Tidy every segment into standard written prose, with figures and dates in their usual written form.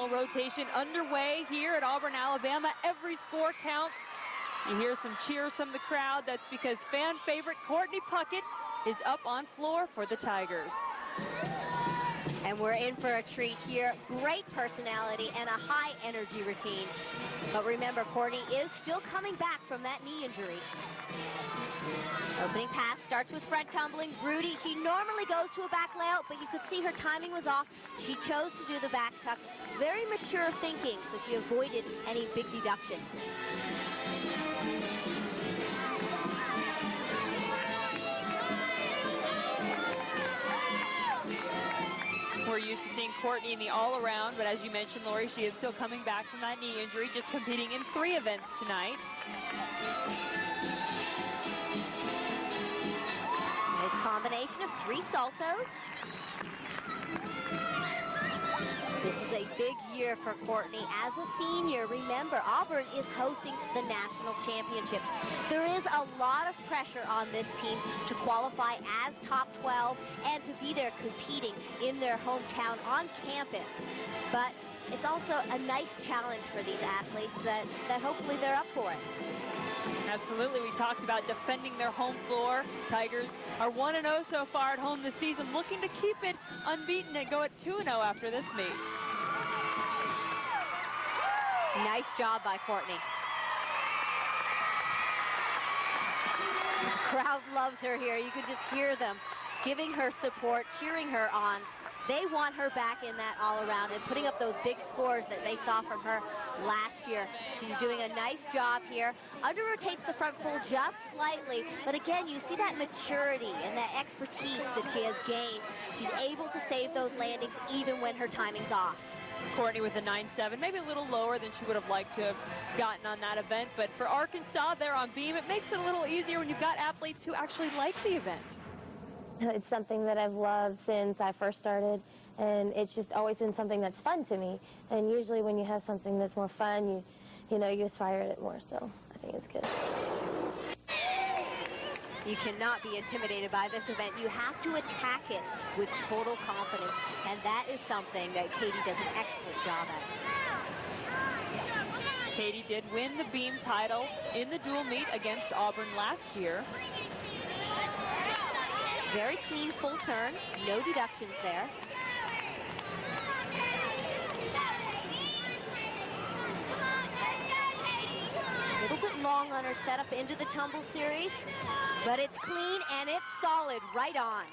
final rotation underway here at Auburn, Alabama. Every score counts. You hear some cheers from the crowd. That's because fan favorite Courtney Puckett is up on floor for the Tigers. And we're in for a treat here. Great personality and a high energy routine. But remember, Courtney is still coming back from that knee injury. Opening pass starts with front tumbling. Rudy, she normally goes to a back layout, but you could see her timing was off. She chose to do the back tuck. Very mature thinking, so she avoided any big deduction. We're used to seeing Courtney in the all-around, but as you mentioned, Lori, she is still coming back from that knee injury, just competing in 3 events tonight. Nice combination of 3 saltos. This is a big year for Courtney as a senior. Remember, Auburn is hosting the national championship. There is a lot of pressure on this team to qualify as top 12 and to be there competing in their hometown on campus. But it's also a nice challenge for these athletes that hopefully they're up for it. Absolutely. We talked about defending their home floor. Tigers are 1-0 so far at home this season, looking to keep it unbeaten and go at 2-0 after this meet. Nice job by Courtney. The crowd loves her here. You can just hear them giving her support, cheering her on. They want her back in that all-around and putting up those big scores that they saw from her last year. She's doing a nice job here. Under-rotates the front full just slightly, but again, you see that maturity and that expertise that she has gained. She's able to save those landings even when her timing's off. Courtney with a 9.7, maybe a little lower than she would have liked to have gotten on that event, but for Arkansas, they're on beam. It makes it a little easier when you've got athletes who actually like the event. It's something that I've loved since I first started, and it's just always been something that's fun to me. And usually when you have something that's more fun, you know, you aspire at it more, so I think it's good. You cannot be intimidated by this event. You have to attack it with total confidence, and that is something that Katie does an excellent job at. Katie did win the beam title in the dual meet against Auburn last year. Very clean full turn, no deductions there. A little bit long on her setup into the tumble series, but it's clean and it's solid right on.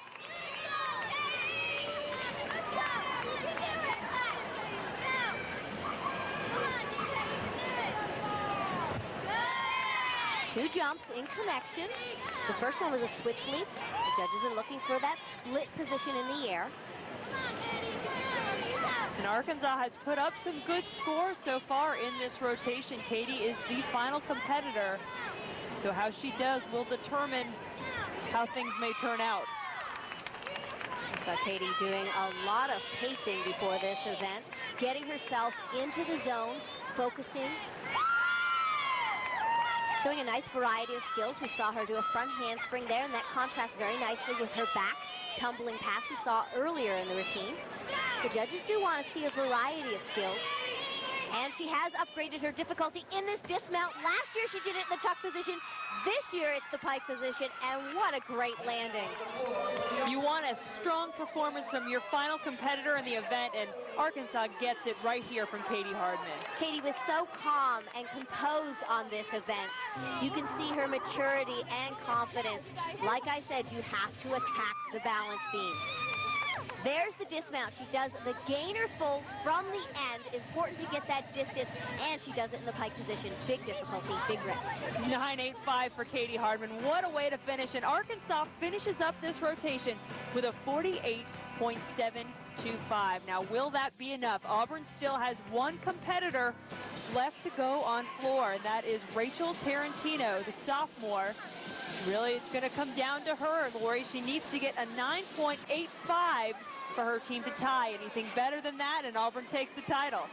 Two jumps in connection. The first one was a switch leap. The judges are looking for that split position in the air. And Arkansas has put up some good scores so far in this rotation. Katie is the final competitor, so how she does will determine how things may turn out. So Katie doing a lot of pacing before this event, getting herself into the zone, focusing, showing a nice variety of skills. We saw her do a front handspring there, and that contrasts very nicely with her back tumbling pass we saw earlier in the routine. The judges do want to see a variety of skills. And she has upgraded her difficulty in this dismount. Last year she did it in the tuck position. This year it's the pike position, and what a great landing. You want a strong performance from your final competitor in the event, and Arkansas gets it right here from Katie Hardman. Katie was so calm and composed on this event. You can see her maturity and confidence. Like I said, you have to attack the balance beam. There's the dismount. She does the gainer full from the end. Important to get that distance, and she does it in the pike position. Big difficulty, big risk. 9.85 for Katie Hardman. What a way to finish. And Arkansas finishes up this rotation with a 48.725. Now, will that be enough? Auburn still has one competitor left to go on floor, and that is Rachael Tarantino, the sophomore. Really, it's going to come down to her, Lori. She needs to get a 9.85 for her team to tie. Anything better than that, and Auburn takes the title.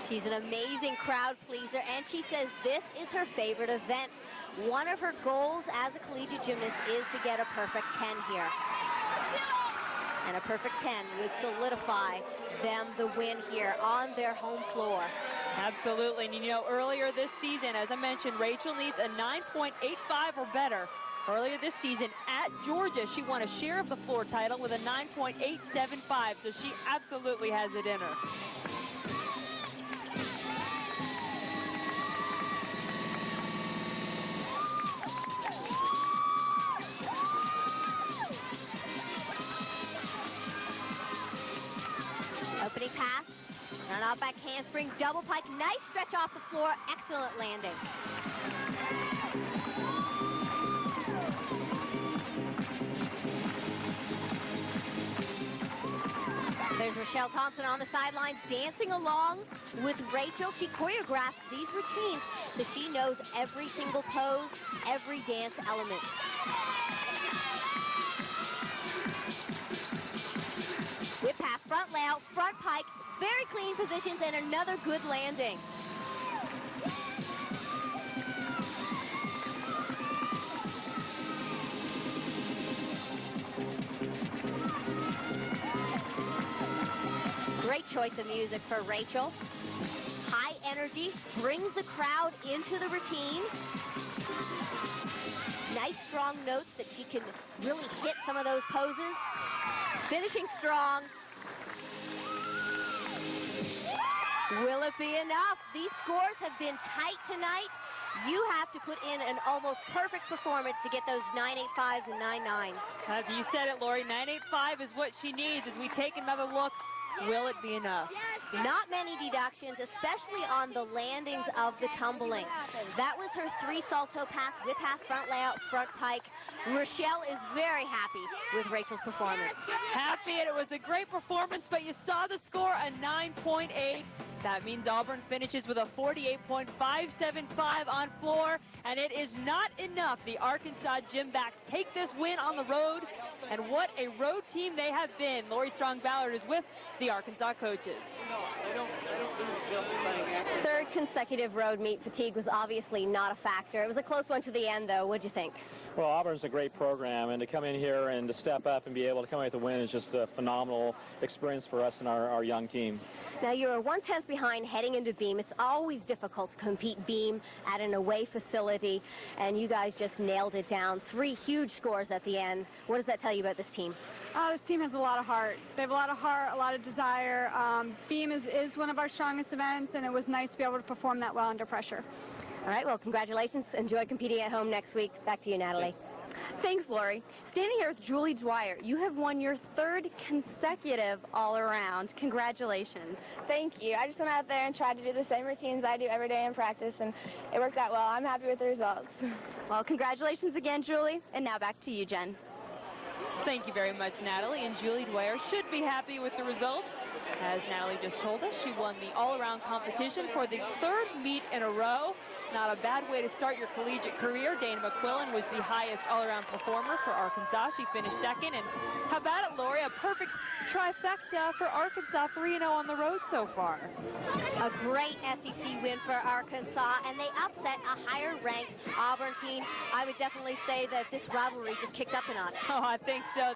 She's an amazing crowd pleaser, and she says this is her favorite event. One of her goals as a collegiate gymnast is to get a perfect 10 here. And a perfect 10 would solidify them the win here on their home floor. Absolutely. And you know, earlier this season, as I mentioned, Rachael needs a 9.85 or better. Earlier this season at Georgia, she won a share of the floor title with a 9.875, so she absolutely has it in her. Opening pass, run out back handspring, double pike, nice stretch off the floor, excellent landing. There's Rachael Thompson on the sidelines dancing along with Rachael. She choreographed these routines so she knows every single pose, every dance element. Whip pass, front layout, front pike, very clean positions, and another good landing. Great choice of music for Rachael. High energy, brings the crowd into the routine. Nice strong notes that she can really hit some of those poses. Finishing strong. Will it be enough? These scores have been tight tonight. You have to put in an almost perfect performance to get those 9.85s and 9.9s. You said it, Lori. 9.85 is what she needs. As we take another look, will it be enough? Not many deductions, especially on the landings of the tumbling. That was her 3 salto pass, whip pass, front layout, front pike. Rachael is very happy with Rachael's performance. Happy, and it was a great performance, but you saw the score, a 9.8. That means Auburn finishes with a 48.575 on floor, and it is not enough. The Arkansas Gym-backs take this win on the road, and what a road team they have been. Lori Strong-Ballard is with the Arkansas coaches. Third consecutive road meet. Fatigue was obviously not a factor. It was a close one to the end, though. What'd you think? Well, Auburn's a great program, and to come in here and to step up and be able to come away with a win is just a phenomenal experience for us and our young team. Now, you're 1/10 behind heading into beam. It's always difficult to compete beam at an away facility, and you guys just nailed it down. 3 huge scores at the end. What does that tell you about this team? This team has a lot of heart. They have a lot of heart, a lot of desire. Beam is one of our strongest events, and it was nice to be able to perform that well under pressure. All right, well, congratulations. Enjoy competing at home next week. Back to you, Natalie. Thanks, Lori. Standing here with Julie Dwyer, you have won your 3rd consecutive all-around. Congratulations. Thank you. I just went out there and tried to do the same routines I do every day in practice, and it worked out well. I'm happy with the results. Well, congratulations again, Julie. And now back to you, Jen. Thank you very much, Natalie. And Julie Dwyer should be happy with the results. As Natalie just told us, she won the all-around competition for the 3rd meet in a row. Not a bad way to start your collegiate career. Dana McQuillan was the highest all-around performer for Arkansas. She finished 2nd. And how about it, Lori? A perfect trifecta for Arkansas, 3-0 on the road so far. A great SEC win for Arkansas, and they upset a higher-ranked Auburn team. I would definitely say that this rivalry just kicked up a notch. Oh, I think so.